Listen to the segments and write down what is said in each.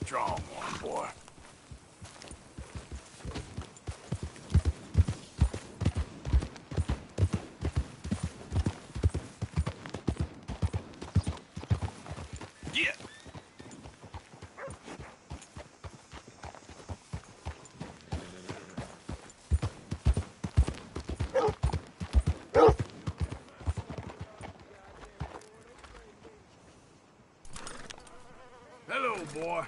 strong one, boy. Get! Hello, boy.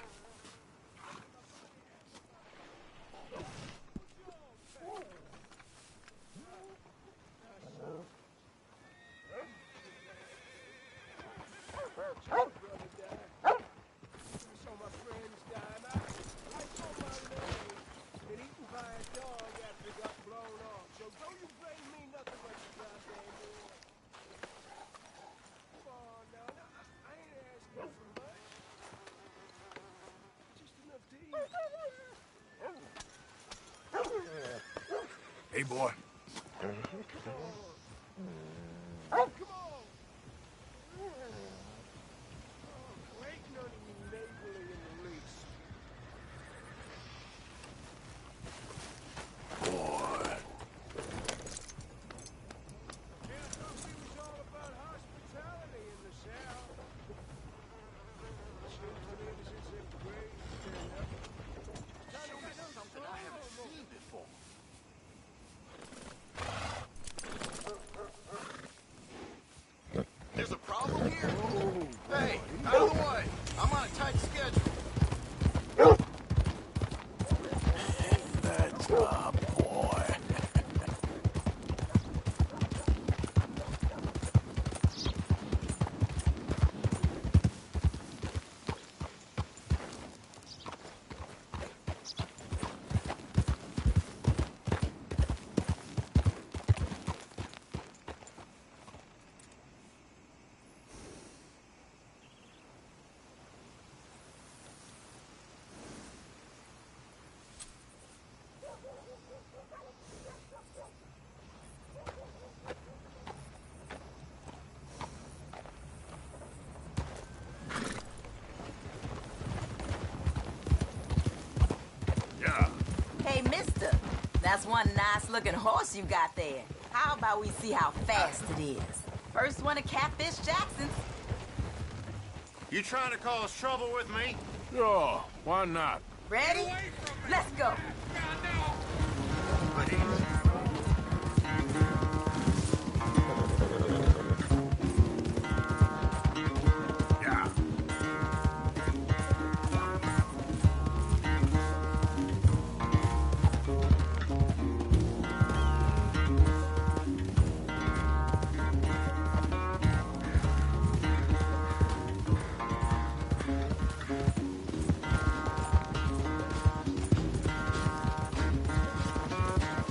Hey, boy. There's a problem here? Hey, out of the way! I'm on a tight schedule. That's my boy. Hey, mister, that's one nice-looking horse you got there. How about we see how fast it is? First one to Catfish Jackson's. You trying to cause trouble with me? Sure, why not? Ready? Let's go. Yeah.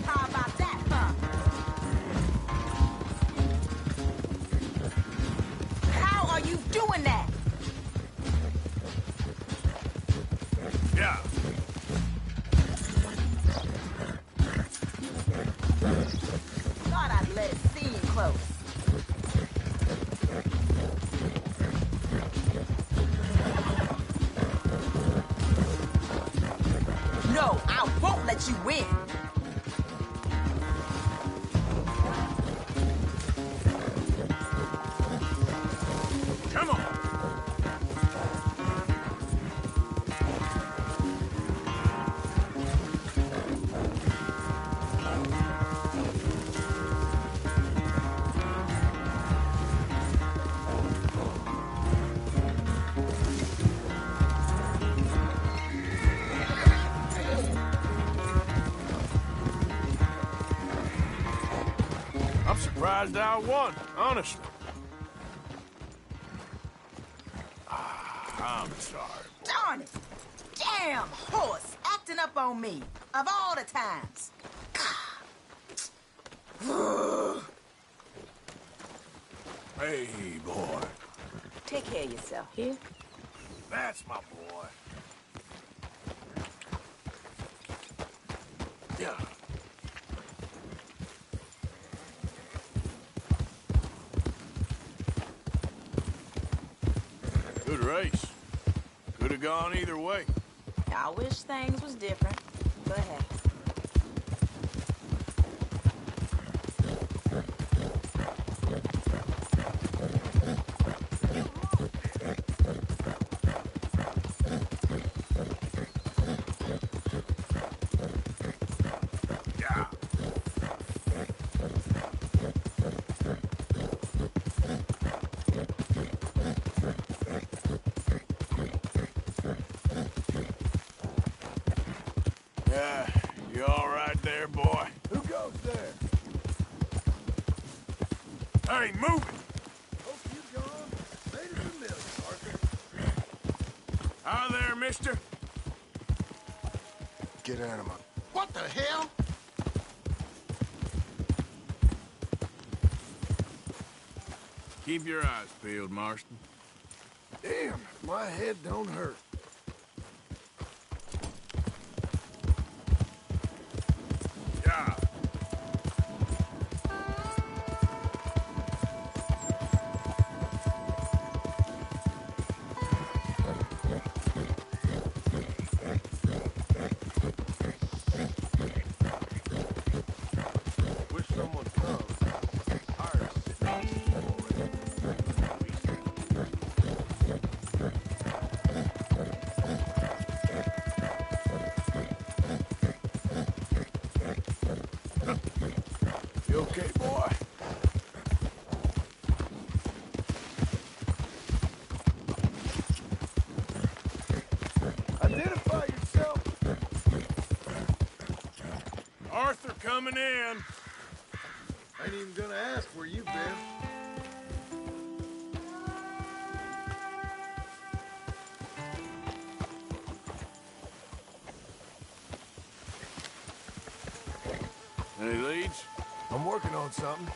How about that, huh? How are you doing that? Yeah. Thought I'd let it seem close. No, I won't let you win. Come on. I'm surprised I won, honestly. I'm sorry. Darn it. Damn horse acting up on me. Of all the times. Hey, boy. Take care of yourself, here? That's my boy. Yeah. Good race. Could have have gone either way. I wish things was different, but hey. Yeah. Yeah, you all right there, boy? Who goes there? Hey, move it! Hope you gone. Made it familiar, Arthur. Hi there, mister. Get animal. What the hell? Keep your eyes peeled, Marston. Damn, my head don't hurt. Yeah. Wish someone comes. Tired of sitting on this already. You okay, boy? Identify yourself. Arthur coming in. Ain't even gonna ask where you been. Any leads? I'm working on something.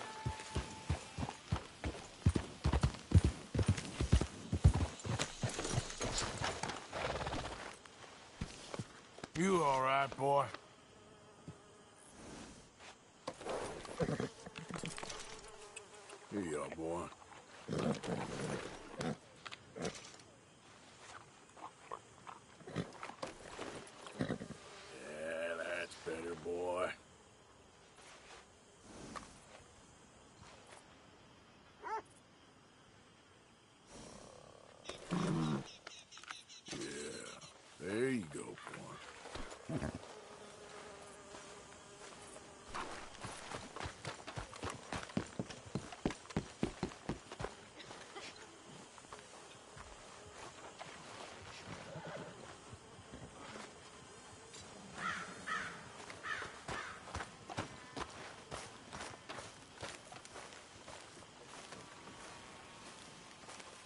You all right, boy? Here you are, boy. Yeah, that's better, boy. Yeah, there you go, boy.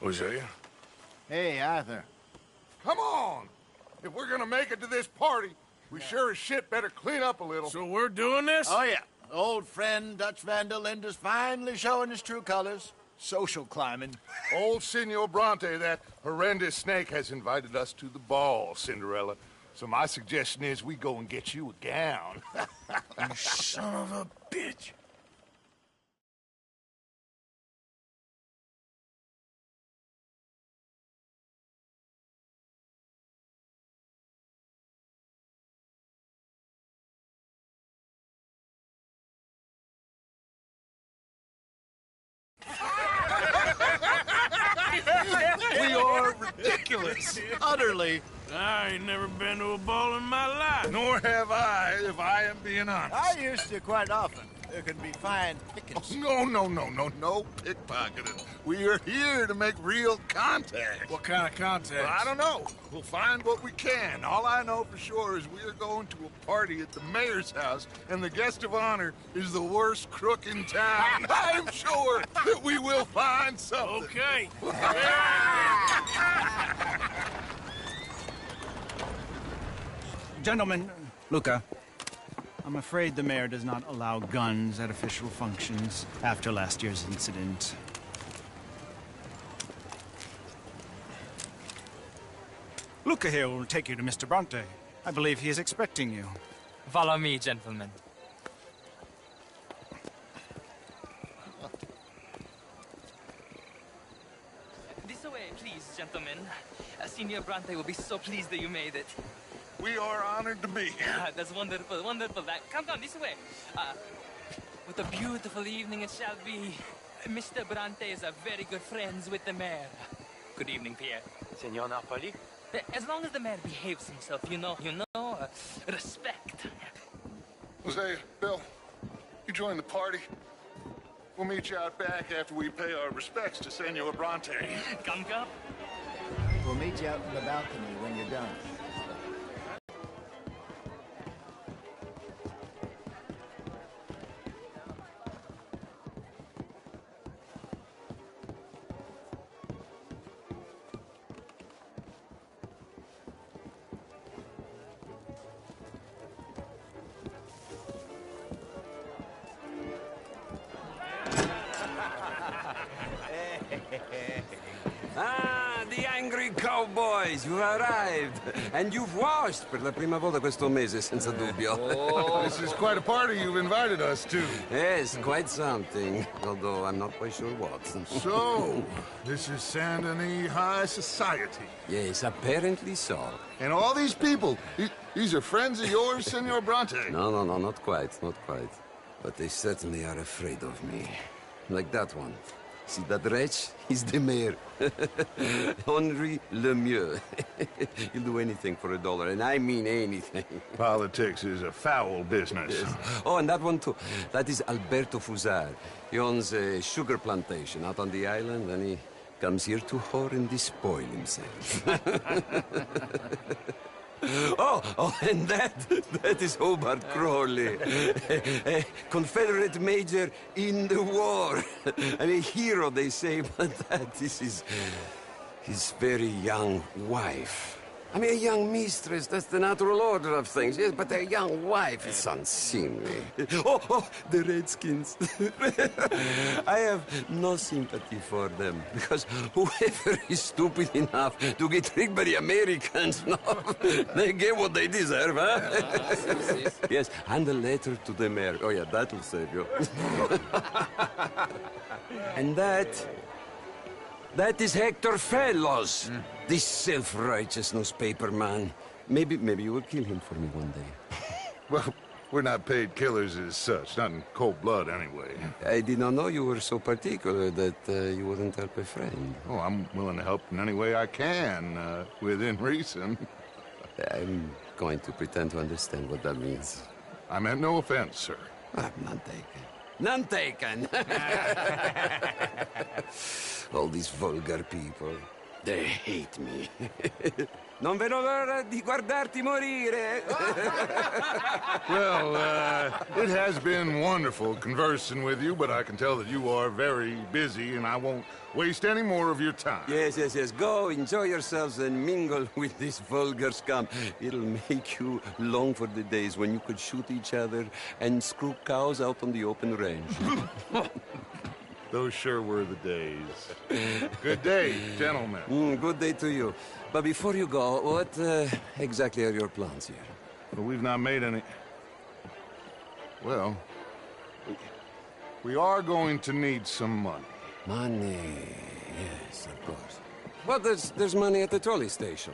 Hosea? Hey, Arthur. Come on! If we're gonna make it to this party, we sure as shit better clean up a little. So we're doing this? Oh, yeah. Old friend Dutch Van der Linde's finally showing his true colors. Social climbing. Old Senor Bronte, that horrendous snake, has invited us to the ball, Cinderella. So my suggestion is we go and get you a gown. You son of a bitch. We are ridiculous. Utterly. I ain't never been to a ball in my life. Nor have I, if I am being honest. I used to quite often. There can be fine pickings. No pickpocketing. We are here to make real contact. What kind of contact? Well, I don't know. We'll find what we can. All I know for sure is we are going to a party at the mayor's house, and the guest of honor is the worst crook in town. I'm sure that we will find something. Okay. Gentlemen, Luca, I'm afraid the mayor does not allow guns at official functions after last year's incident. Luca here will take you to Mr. Bronte. I believe he is expecting you. Follow me, gentlemen. This way, please, gentlemen. Senior Bronte will be so pleased that you made it. We are honored to be here. That's wonderful, wonderful. Come this way. What a beautiful evening it shall be. Mr. Bronte is a very good friends with the mayor. Good evening, Pierre. Senor Napoli? As long as the mayor behaves himself, respect. Jose, Bill, you join the party. We'll meet you out back after we pay our respects to Senor Bronte. Come. We'll meet you out in the balcony when you're done. Ah, the angry cowboys, you arrived. And you've washed per la prima volta questo mese, senza dubbio. Oh, this is quite a party you've invited us to. Yes, quite something. Although I'm not quite sure what. So, this is Saint Denis High Society. Yes, apparently so. And all these people, these are friends of yours, Senor Bronte? No, not quite. But they certainly are afraid of me. Like that one. See that wretch? He's the mayor. Henri Lemieux. He'll do anything for $1, and I mean anything. Politics is a foul business. Yes. Oh, and that one too. That is Alberto Fusar. He owns a sugar plantation out on the island, and he comes here to whore and despoil himself. Oh, and that is Hobart Crawley, a Confederate major in the war. And a hero, they say, but that is his very young wife. I mean, a young mistress, that's the natural order of things, yes, but a young wife is unseemly. Oh, the Redskins. I have no sympathy for them, because whoever is stupid enough to get tricked by the Americans, no, they get what they deserve, huh? Yes, and a letter to the mayor. Oh, yeah, that'll save you. And that is Hector Fellows, this self-righteous newspaper man. Maybe you will kill him for me one day. Well, we're not paid killers as such, not in cold blood anyway. I did not know you were so particular that you wouldn't help a friend. Oh, I'm willing to help in any way I can, within reason. I'm going to pretend to understand what that means. I meant no offense, sir. None taken. None taken! All these vulgar people. They hate me. Non vedo l'ora di guardarti morire. Well, it has been wonderful conversing with you, but I can tell that you are very busy, and I won't waste any more of your time. Yes. Go, enjoy yourselves, and mingle with this vulgar scum. It'll make you long for the days when you could shoot each other and screw cows out on the open range. Those sure were the days. Good day, gentlemen. Good day to you. But before you go, what exactly are your plans here? Well, we've not made any... Well, we are going to need some money. Money, yes, of course. But there's money at the trolley station.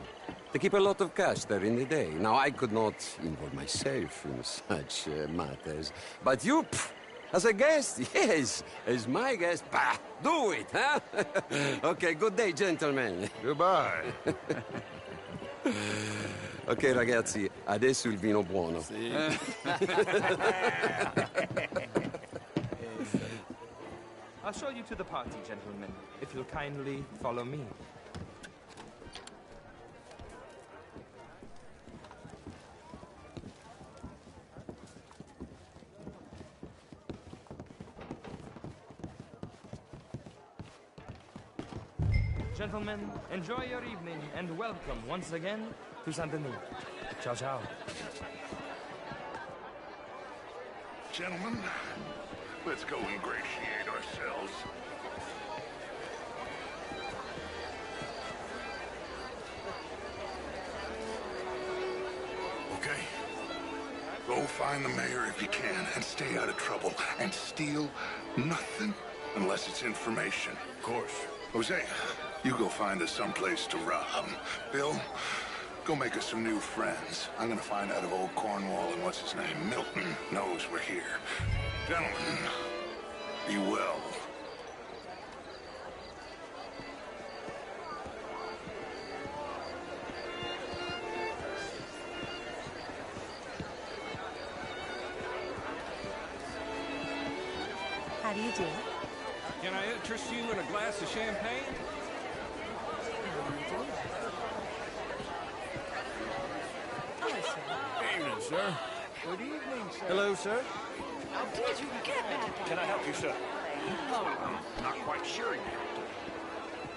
They keep a lot of cash there in the day. Now, I could not involve myself in such matters. But you... As a guest? Yes. As my guest? Bah, do it, huh? Okay, good day, gentlemen. Goodbye. Ok, ragazzi, adesso il vino buono. Sì. I'll show you to the party, gentlemen, if you'll kindly follow me. Gentlemen, enjoy your evening and welcome once again to Saint Denis. Ciao, ciao. Gentlemen, let's go ingratiate ourselves. Okay? Go find the mayor if you can and stay out of trouble. And steal nothing unless it's information. Of course. Jose, You go find us someplace to rob. Bill, go make us some new friends. I'm gonna find out if old Cornwall and what's his name, Milton, knows we're here. Gentlemen, be well. How do you do? Can I interest you in a glass of champagne? Evening, sir. Good evening, sir. Hello, sir. How did you get back? Can I help you, sir? Not quite sure yet.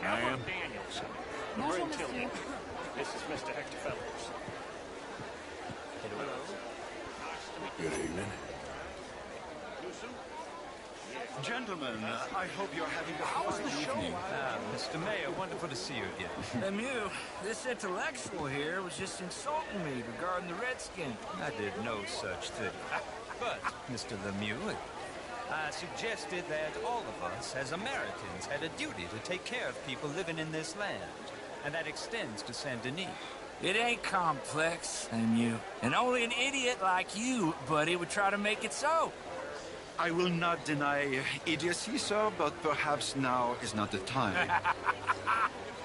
Ma'am? Daniels. Bonjour, monsieur. This is Mr. Hector Fellows. Good evening. Gentlemen, I hope you're having a fine evening. Mr. Mayor, wonderful to see you again. Lemieux, this intellectual here was just insulting me regarding the Redskins. I did no such thing. But, Mr. Lemieux, I suggested that all of us, as Americans, had a duty to take care of people living in this land. And that extends to Saint Denis. It ain't complex, Lemieux. And only an idiot like you, buddy, would try to make it so. I will not deny idiocy, sir, but perhaps now is not the time.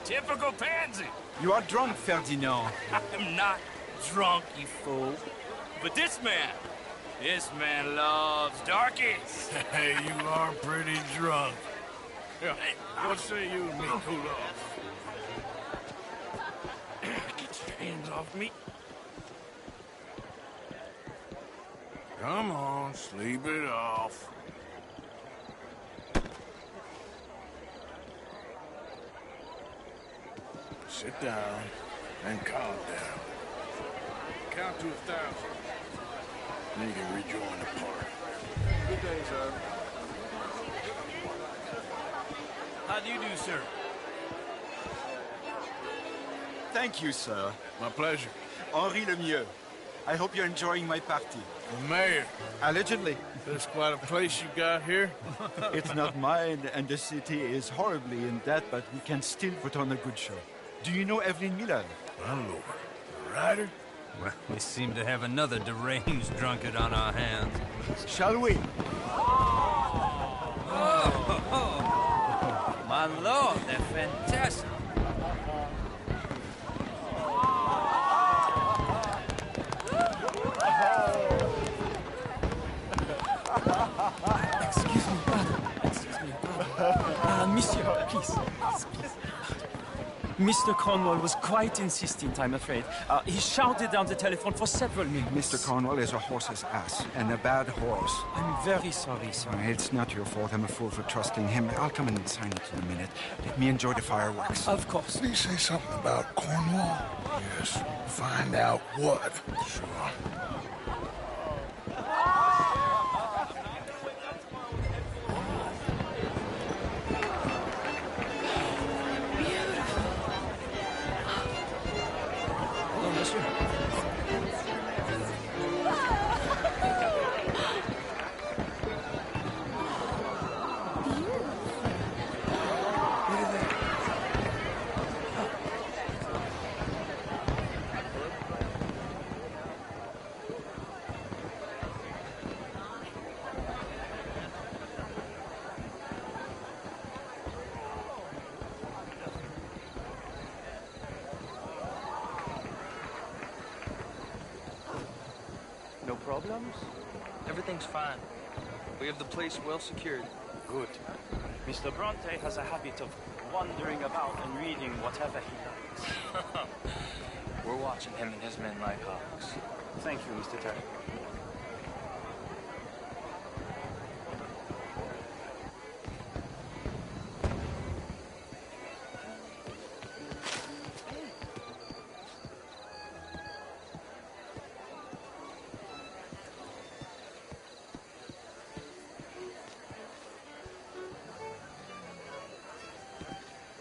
Typical pansy. You are drunk, Ferdinand. I'm not drunk, you fool. But this man loves darkies. Hey, you are pretty drunk. Yeah, what say you and me cool off? Get your hands off me. Come on, sleep it off. Sit down and calm down. Count to 1,000. Then you can rejoin the party. Good day, sir. How do you do, sir? Thank you, sir. My pleasure. Henri Lemieux. I hope you're enjoying my party. The mayor. Allegedly. That's quite a place you got here. It's not mine, and the city is horribly in debt, but we can still put on a good show. Do you know Evelyn Miller? My lord. The rider? Well, we seem to have another deranged drunkard on our hands. Shall we? My lord, they're fantastic. Excuse me, brother. Monsieur, please. Mr. Cornwall was quite insistent, I'm afraid. He shouted down the telephone for several minutes. Mr. Cornwall is a horse's ass, and a bad horse. I'm very sorry, sir. It's not your fault. I'm a fool for trusting him. I'll come and sign it in a minute. Let me enjoy the fireworks. Of course. Did he say something about Cornwall? Yes. Find out what. Sure. No problems? Everything's fine. We have the place well secured. Good. Mr. Bronte has a habit of wandering about and reading whatever he likes. We're watching him and his men like hawks. Thank you, Mr. Terry.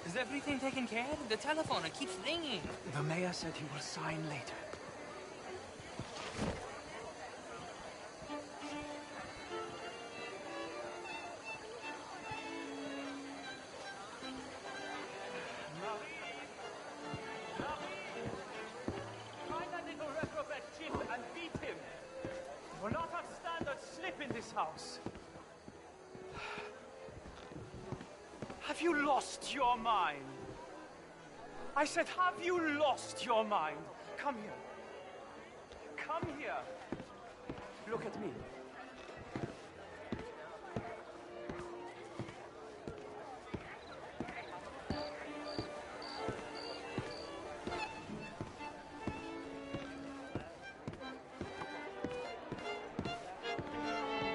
Is everything taken care of? The telephone, it keeps ringing. The mayor said he will sign later. house. Have you lost your mind? I said, have you lost your mind? Come here. Come here. Look at me.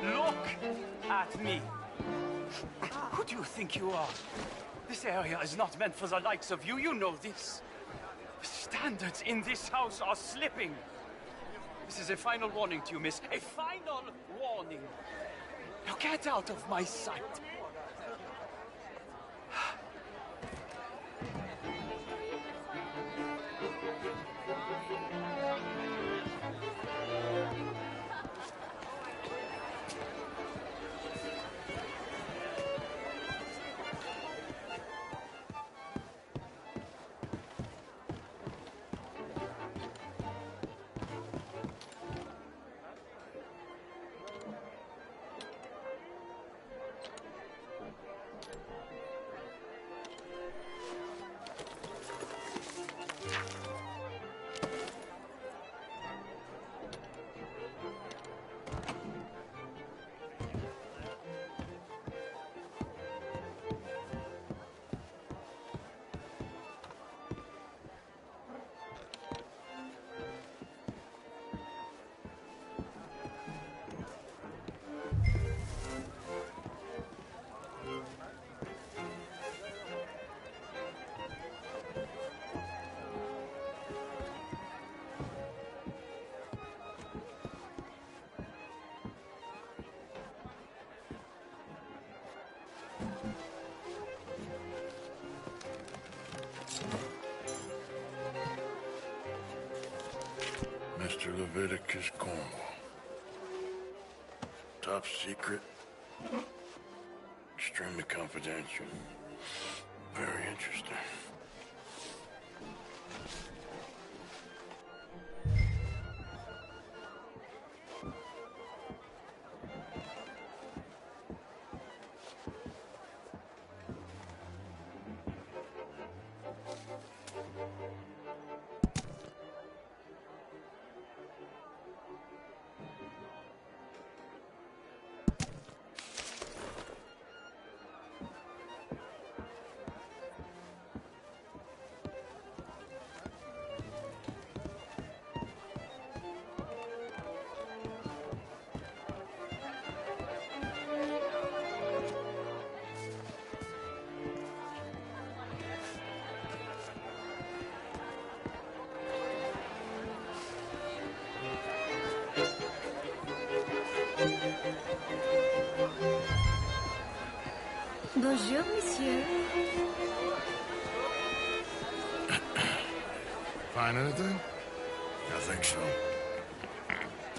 Look at me. Who do you think you are? This area is not meant for the likes of you. You know this. The standards in this house are slipping. This is a final warning to you, miss. A final warning. Now get out of my sight. Mr. Leviticus Cornwall. Top secret. Extremely confidential. Very interesting. Bonjour, monsieur. Find anything? I think so.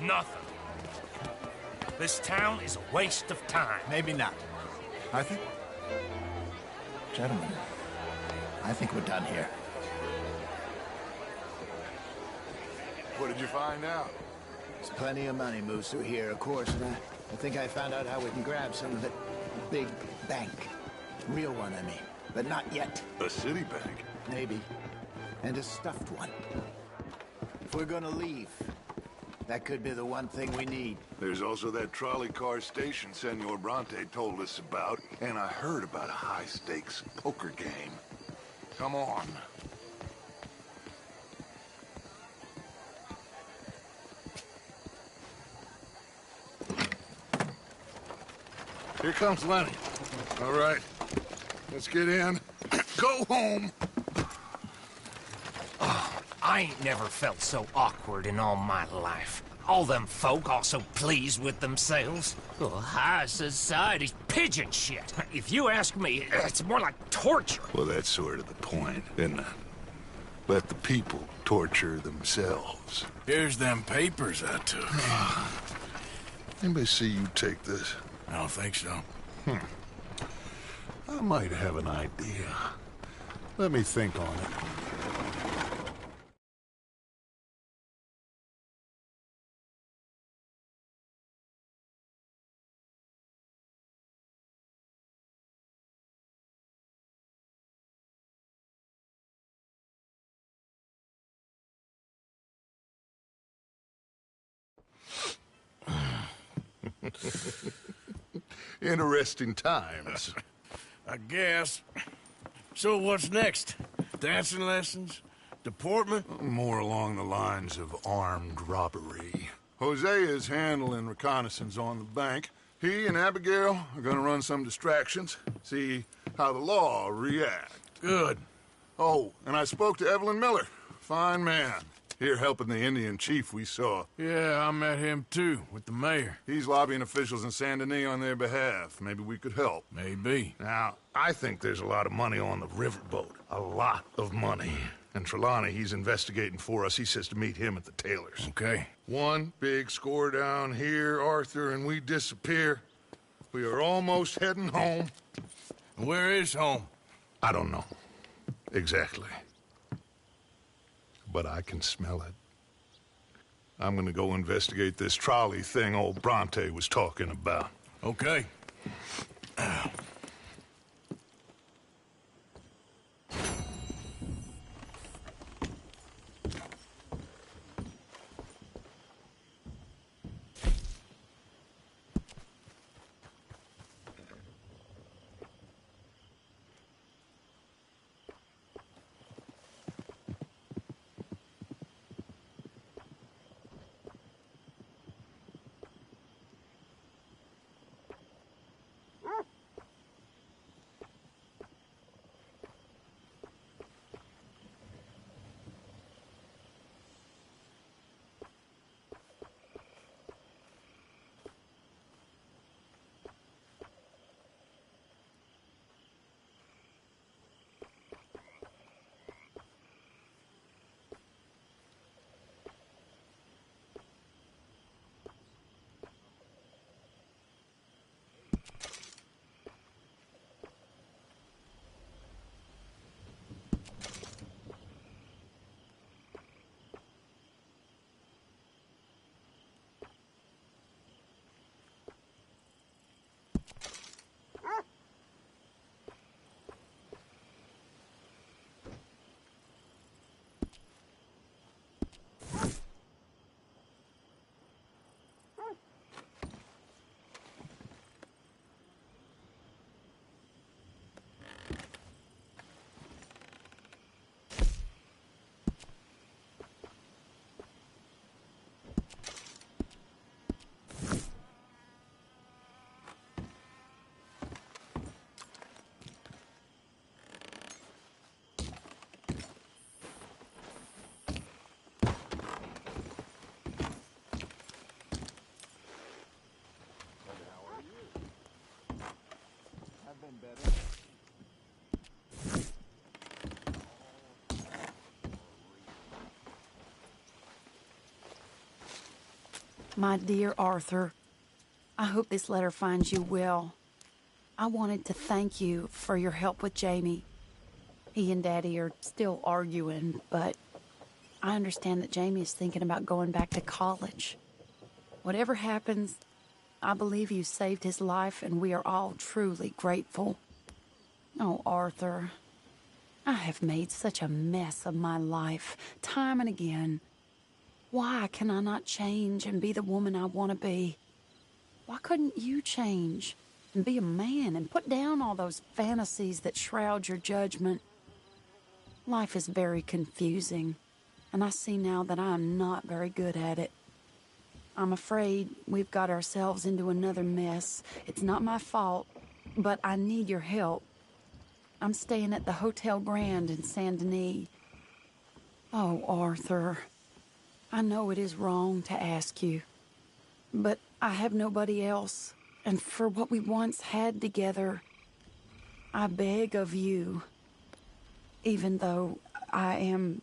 Nothing. This town is a waste of time. Maybe not. I think... Gentlemen, I think we're done here. What did you find out? There's plenty of money moves through here, of course, and I think I found out how we can grab some of it. A big bank. Real one, I mean. But not yet. A city bank? Maybe. And a stuffed one. If we're gonna leave, that could be the one thing we need. There's also that trolley car station Senor Bronte told us about, and I heard about a high-stakes poker game. Come on. Here comes Lenny. All right, let's get in. Go home. Oh, I ain't never felt so awkward in all my life. All them folk all so pleased with themselves. Oh, high society's pigeon shit. If you ask me, it's more like torture. Well, that's sort of the point, isn't it? Let the people torture themselves. Here's them papers I took. Anybody see you take this? I don't think so. I might have an idea. Let me think on it. Interesting times. I guess. So what's next? Dancing lessons? Deportment? More along the lines of armed robbery. Hosea is handling reconnaissance on the bank. He and Abigail are gonna run some distractions, see how the law reacts. Good. Oh, and I spoke to Evelyn Miller. Fine man. Here helping the Indian chief we saw. Yeah, I met him too, with the mayor. He's lobbying officials in Saint Denis on their behalf. Maybe we could help. Maybe. Now, I think there's a lot of money on the riverboat. A lot of money. And Trelawney, he's investigating for us. He says to meet him at the Taylor's. Okay. One big score down here, Arthur, and we disappear. We are almost heading home. Where is home? I don't know. Exactly. But I can smell it. I'm gonna go investigate this trolley thing old Bronte was talking about. Okay. My dear Arthur, I hope this letter finds you well. I wanted to thank you for your help with Jamie. He and Daddy are still arguing, but I understand that Jamie is thinking about going back to college. Whatever happens, I believe you saved his life, and we are all truly grateful. Oh, Arthur, I have made such a mess of my life, time and again. Why can I not change and be the woman I want to be? Why couldn't you change and be a man and put down all those fantasies that shroud your judgment? Life is very confusing, and I see now that I am not very good at it. I'm afraid we've got ourselves into another mess. It's not my fault, but I need your help. I'm staying at the Hotel Grand in Saint Denis. Oh, Arthur, I know it is wrong to ask you, but I have nobody else, and for what we once had together, I beg of you, even though I am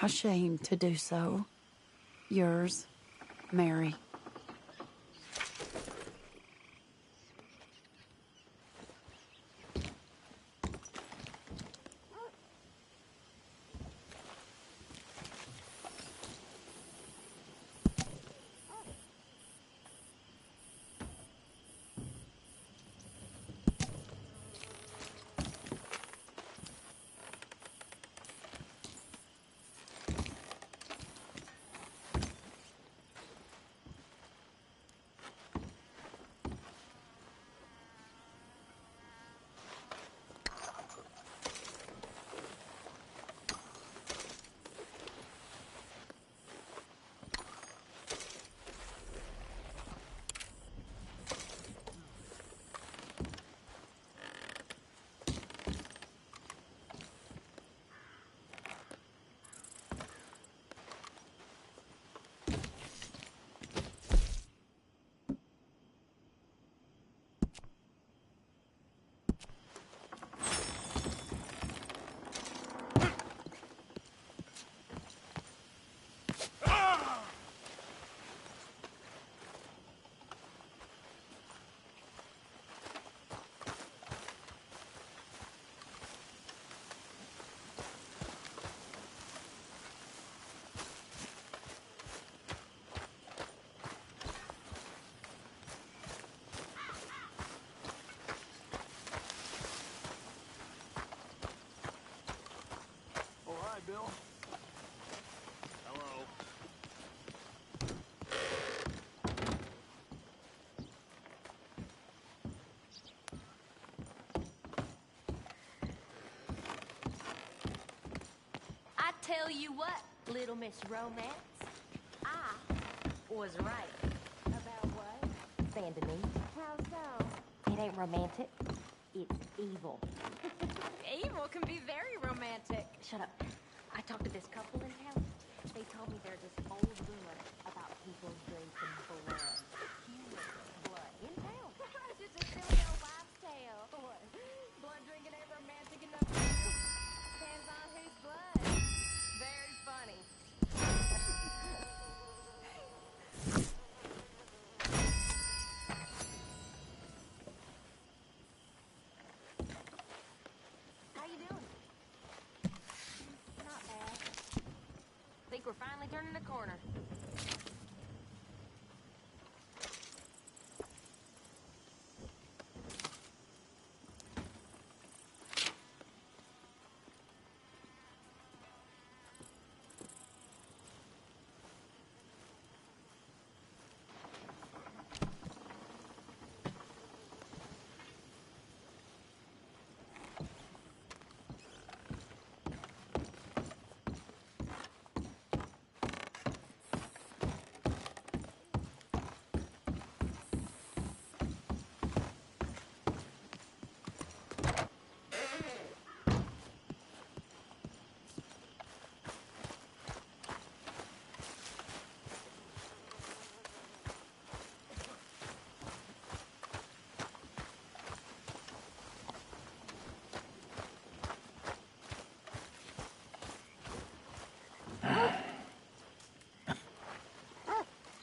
ashamed to do so. Yours, Mary. Tell you what, Little Miss Romance, I was right. About what? Sandy. How so? It ain't romantic. It's evil. Evil can be very romantic. Shut up. I talked to this couple in town. They told me there's this old rumor about people drinking blood. Human blood. In town. Just a silly old wives' tale. What? Blood drinking ain't romantic enough. Depends on whose blood. Very funny. How you doing? Not bad. Think we're finally turning the corner.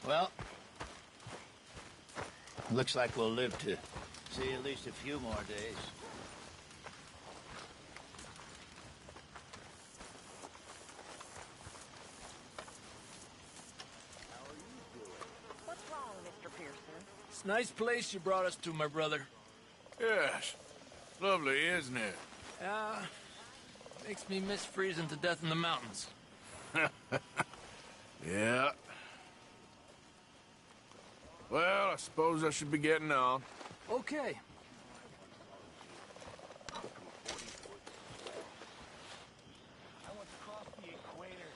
Well, looks like we'll live to see at least a few more days. What's wrong, Mr. Pearson? It's a nice place you brought us to, my brother. Yes. Lovely, isn't it? Makes me miss freezing to death in the mountains. Yeah. Well, I suppose I should be getting on. Okay. I once crossed the equator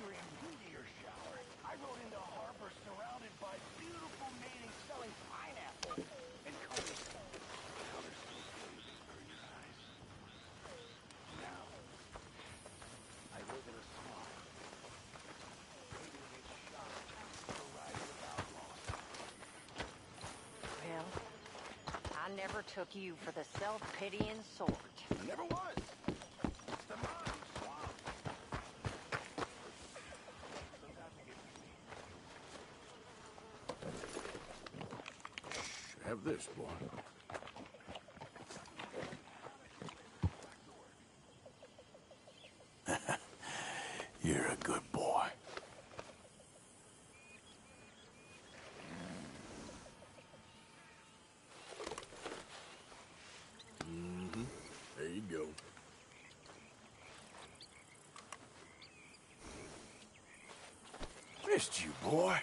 during a meteor shower. I rode into a harbor surrounded by beautiful maidens selling pineapples and colors. Colors are your eyes. Now, I live in a swamp. Maybe to get shot or ride with outlaws. Well, I never took you for the self-pitying sort. I never was. It's the mind swamp. Have this, boy. You're a good boy. There you go. Missed you, boy.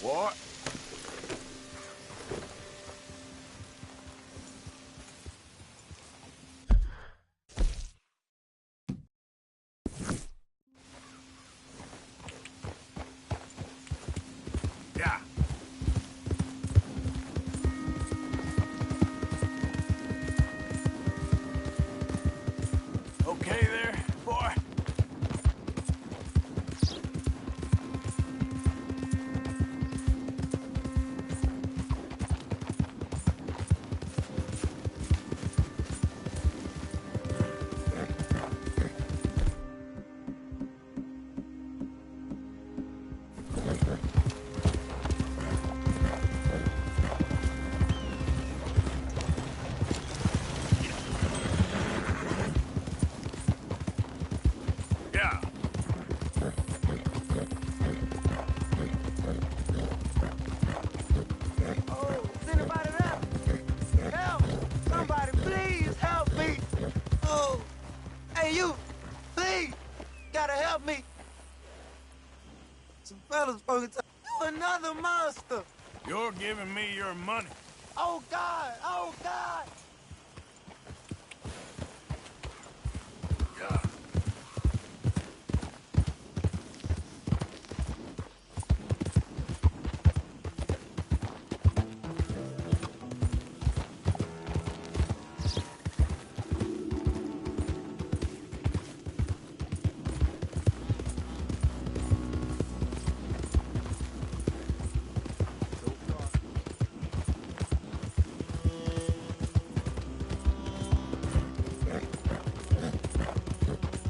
What? Yeah. Okay there, boy? Yeah. Oh, is anybody there? Help! Somebody, please help me! Oh, hey you! Please! Gotta help me! Some fellas fucking you another monster! You're giving me your money. Oh God! Oh God! Yeah.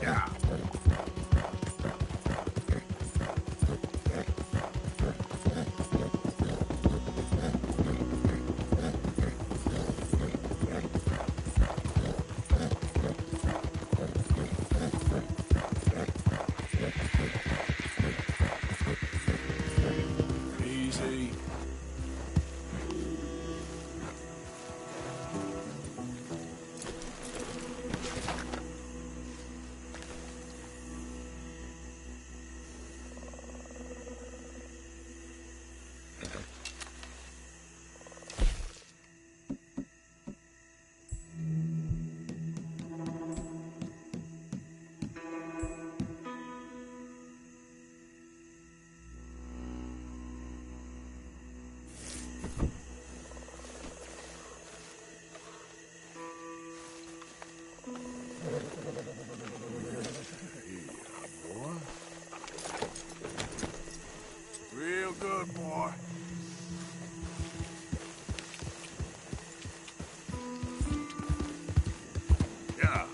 Yeah. Easy. Real good, boy. Yeah.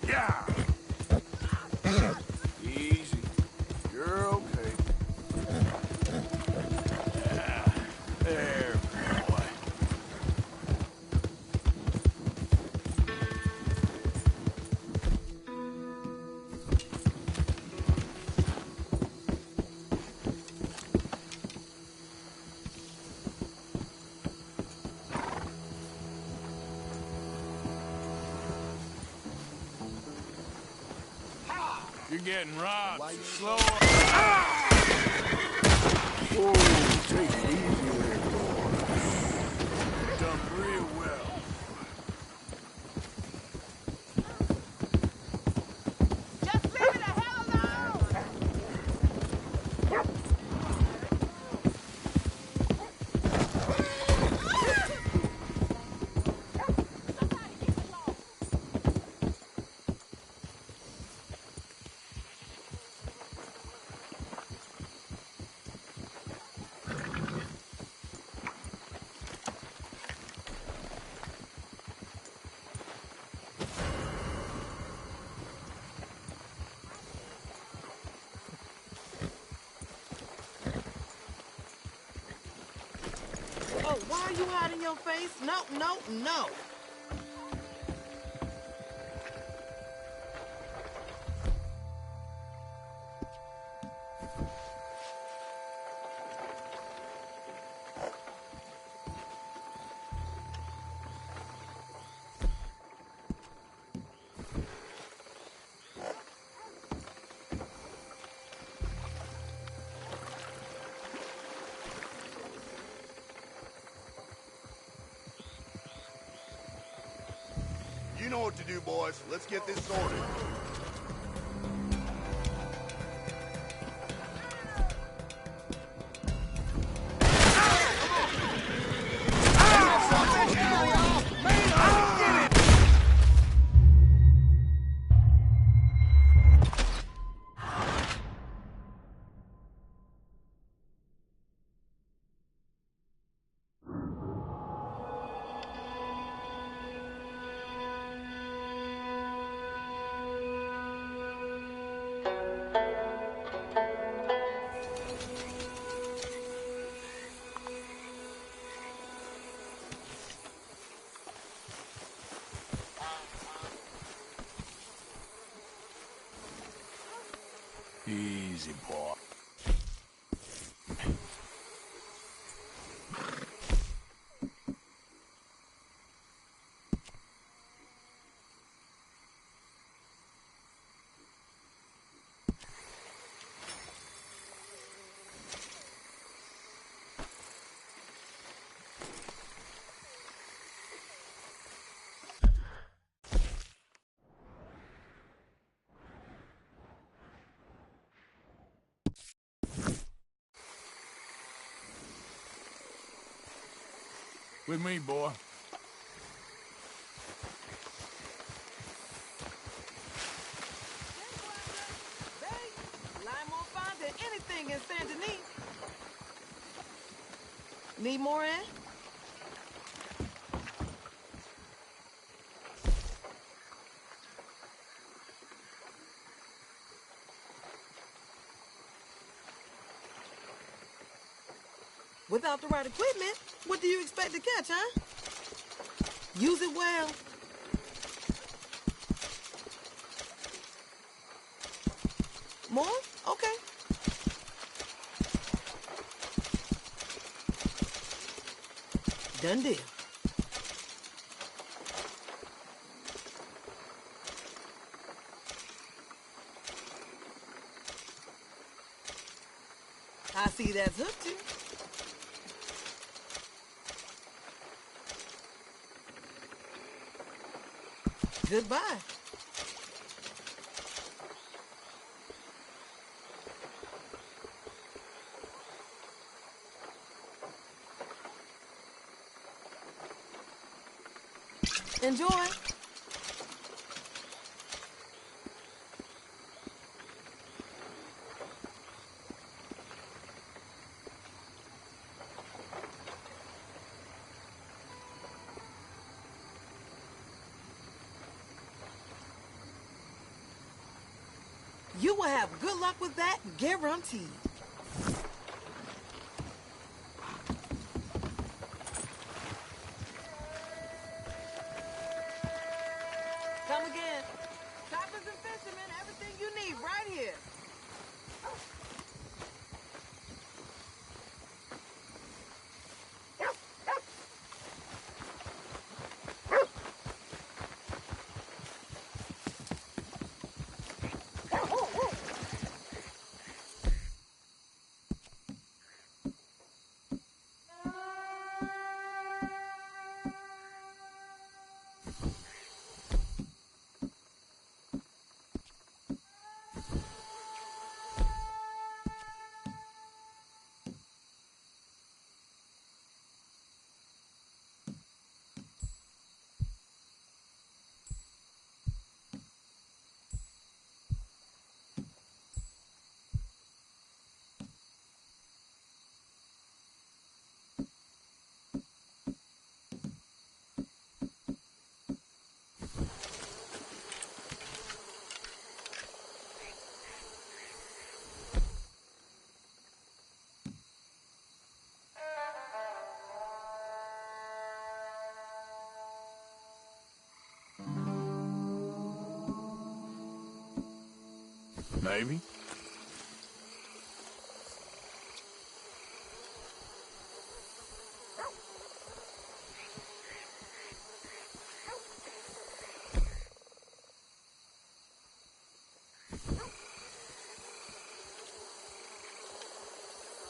Yeah. Easy. You're okay. Yeah. There, boy. You're getting robbed. So slow up. Ah! Whoa, take it easy there, boy. Done real well. Just leave me the hell alone! Oh, why are you hiding your face? No, no, no. know what to do, boys. Let's get this sorted. Easy, boy. With me, boy. Lie more fine than anything in Saint Denis. Need more in? Without the right equipment, what do you expect to catch, huh? Use it well. More? Okay. Done deal. I see that's hooked you. Goodbye. Enjoy. You will have good luck with that, guaranteed. Come again. Trappers and fishermen, everything you need right here. Maybe.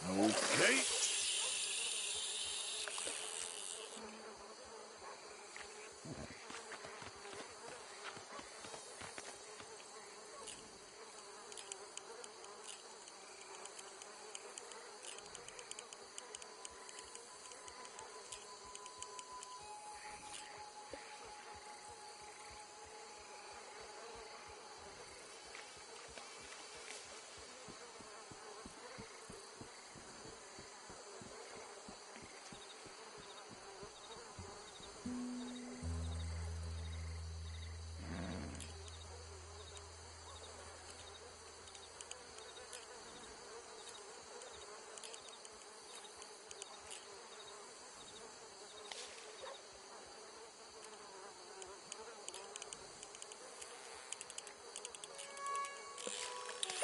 Okay.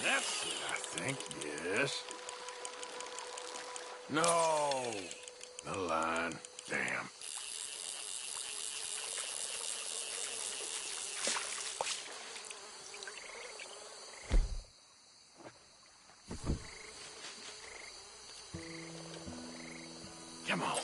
That's it, I think, yes. No! The line. Damn. Come on.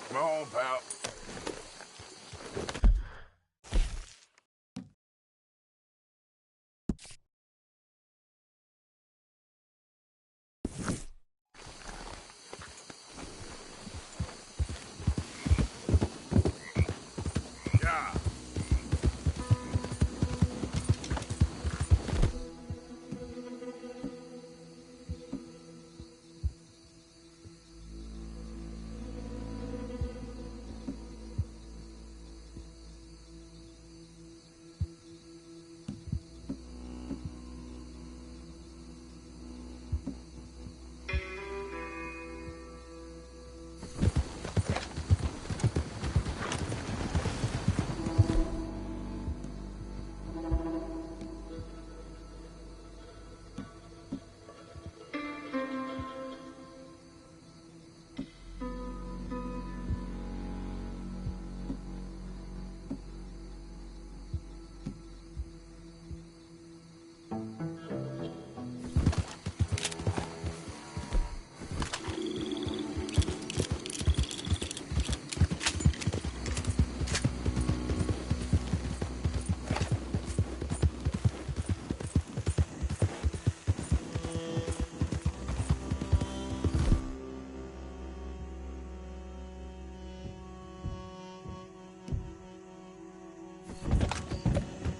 Come on, pal. Yeah.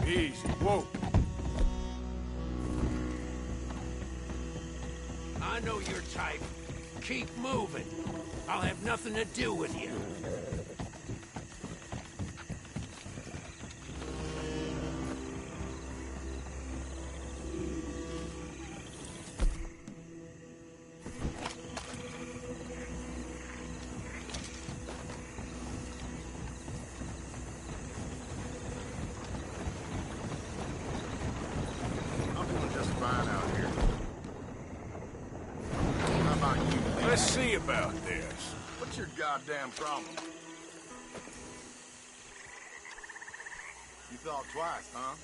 Easy, whoa. I know your type. Keep moving. I'll have nothing to do with you. I'm doing just fine out here. How about you, man? Let's see about this. What's your goddamn problem? You thought twice, huh?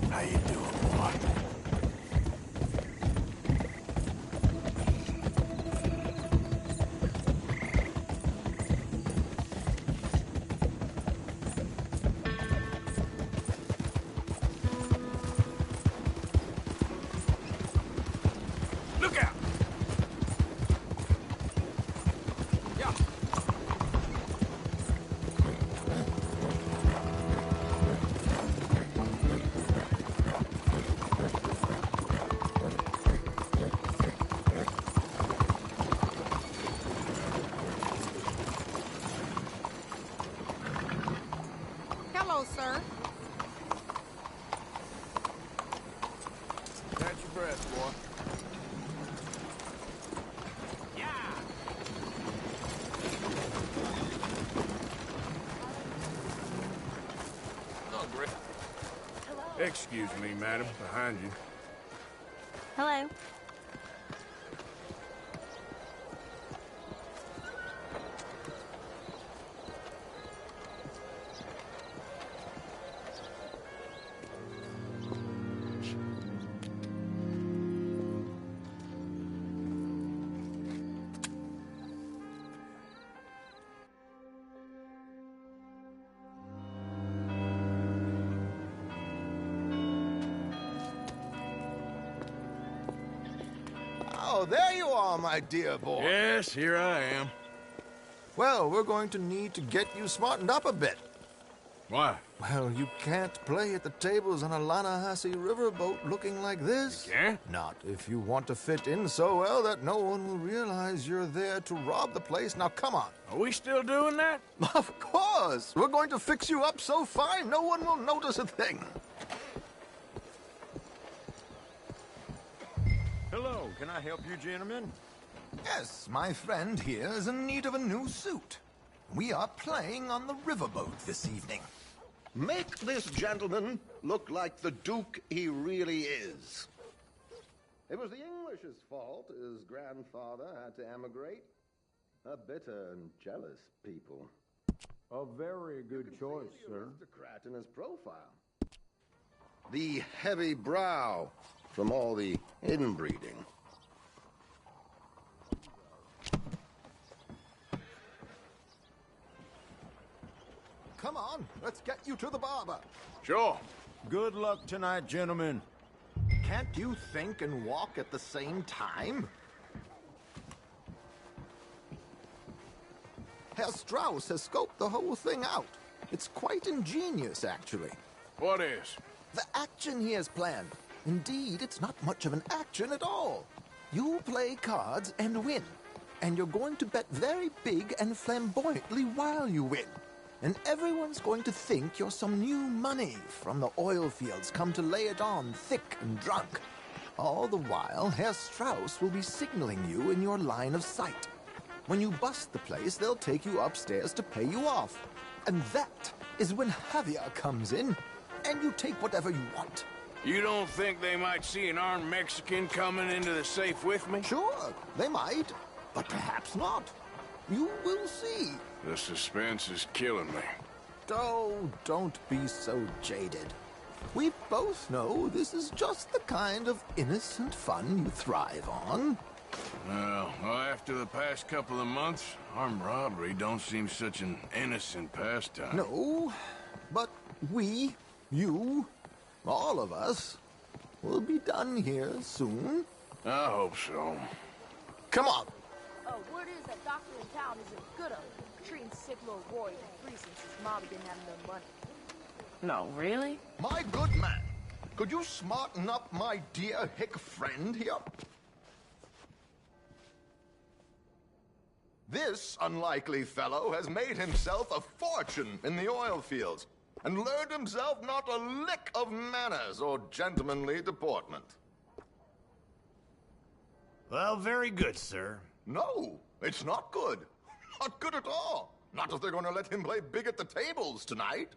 How you doing, boy? Look out! Yeah. Hello, sir. Catch your breath, boy. Oh, great. Excuse me, madam. Behind you. Hello. Oh, there you are, my dear boy. Yes, here I am. Well, we're going to need to get you smartened up a bit. Why? Well, you can't play at the tables on a Lannahechee riverboat looking like this. You can't? Not if you want to fit in so well that no one will realize you're there to rob the place. Now, come on. Are we still doing that? Of course! We're going to fix you up so fine no one will notice a thing. Hello, can I help you, gentlemen? Yes, my friend here is in need of a new suit. We are playing on the riverboat this evening. Make this gentleman look like the Duke he really is. It was the English's fault his grandfather had to emigrate. A bitter and jealous people. A very good choice, sir. Aristocrat in his profile. The heavy brow from all the inbreeding. Come on, let's get you to the barber. Sure. Good luck tonight, gentlemen. Can't you think and walk at the same time? Herr Strauss has scoped the whole thing out. It's quite ingenious, actually. What is? The action he has planned. Indeed, it's not much of an action at all. You play cards and win. And you're going to bet very big and flamboyantly while you win. And everyone's going to think you're some new money from the oil fields come to lay it on thick and drunk. All the while, Herr Strauss will be signaling you in your line of sight. When you bust the place, they'll take you upstairs to pay you off. And that is when Javier comes in, and you take whatever you want. You don't think they might see an armed Mexican coming into the safe with me? Sure, they might, but perhaps not. You will see. The suspense is killing me. Oh, don't be so jaded. We both know this is just the kind of innocent fun you thrive on. Well, after the past couple of months, armed robbery don't seem such an innocent pastime. No, but we, you, all of us, will be done here soon. I hope so. Come on. Oh, word is that doctor in town isn't good at treating sick little Roy for free since his mom didn't have no money. No, really? My good man, could you smarten up my dear hick friend here? This unlikely fellow has made himself a fortune in the oil fields and learned himself not a lick of manners or gentlemanly deportment. Well, very good, sir. No, it's not good. Not good at all. Not if they're going to let him play big at the tables tonight.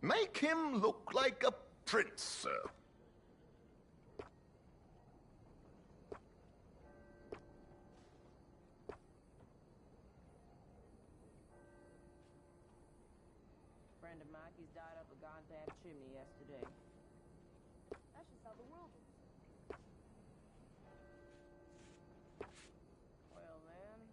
Make him look like a prince, sir. Friend of Mikey's died up a goddamn chimney yesterday. That's just how the world is. Well, then.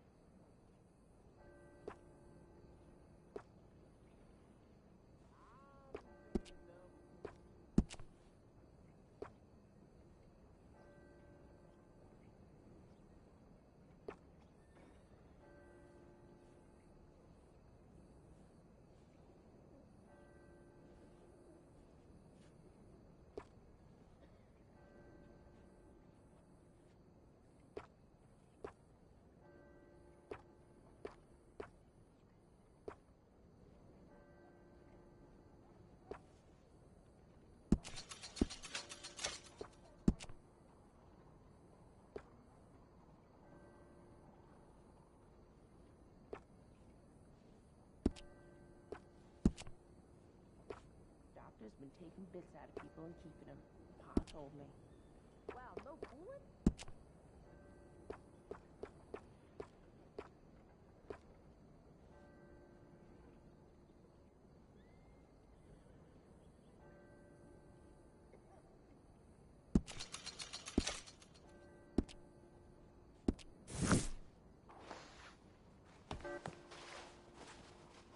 Doctor's been taking bits out of people and keeping them. Pa told me. Wow, no fooling?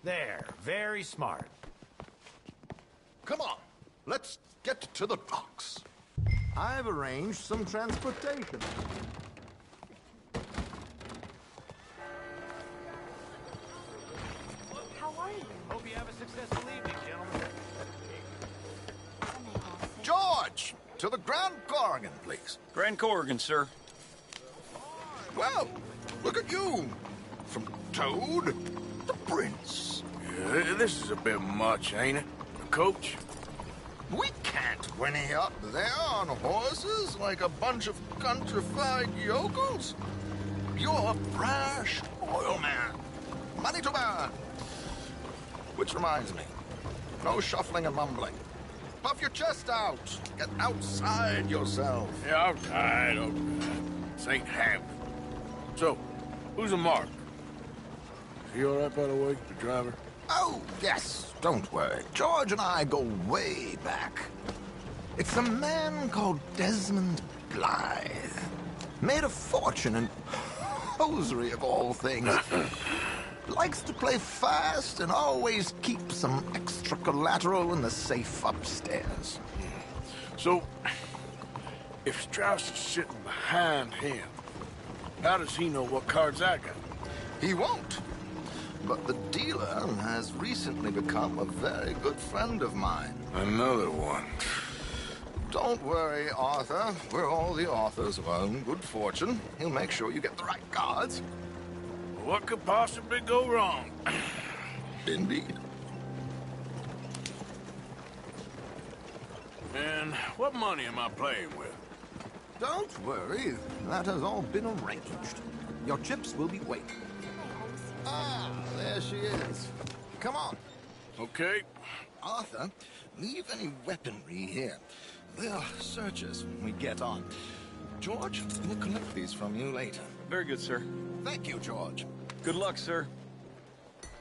There, very smart. Come on, let's get to the docks. I've arranged some transportation. How are you? Hope you have a successful evening, gentlemen. George, to the Grand Corrigan, please. Grand Corrigan, sir. Well, look at you. From Toad to Prince. Yeah, this is a bit much, ain't it? Coach? We can't whinny up there on horses like a bunch of countrified yokels. You're a brash oil man. Money to burn. Which reminds me, no shuffling and mumbling. Puff your chest out. Get outside yourself. Yeah, all right, all right. This ain't happening. So, who's a Mark? Is he all right, by the way, the driver? Oh, yes, don't worry. George and I go way back. It's a man called Desmond Blythe. Made a fortune in hosiery of all things. Likes to play fast and always keep some extra collateral in the safe upstairs. So, if Strauss is sitting behind him, how does he know what cards I got? He won't. But the dealer has recently become a very good friend of mine. Another one. Don't worry, Arthur. We're all the authors of our own good fortune. He'll make sure you get the right cards. What could possibly go wrong? Indeed. And what money am I playing with? Don't worry. That has all been arranged. Your chips will be waiting. Ah, there she is. Come on. Okay. Arthur, leave any weaponry here. They'll search us when we get on. George, we'll collect these from you later. Very good, sir. Thank you, George. Good luck, sir.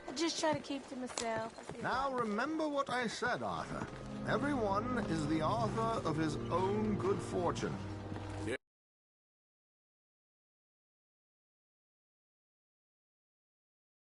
I just try to keep to myself. Now remember what I said, Arthur. Everyone is the author of his own good fortune.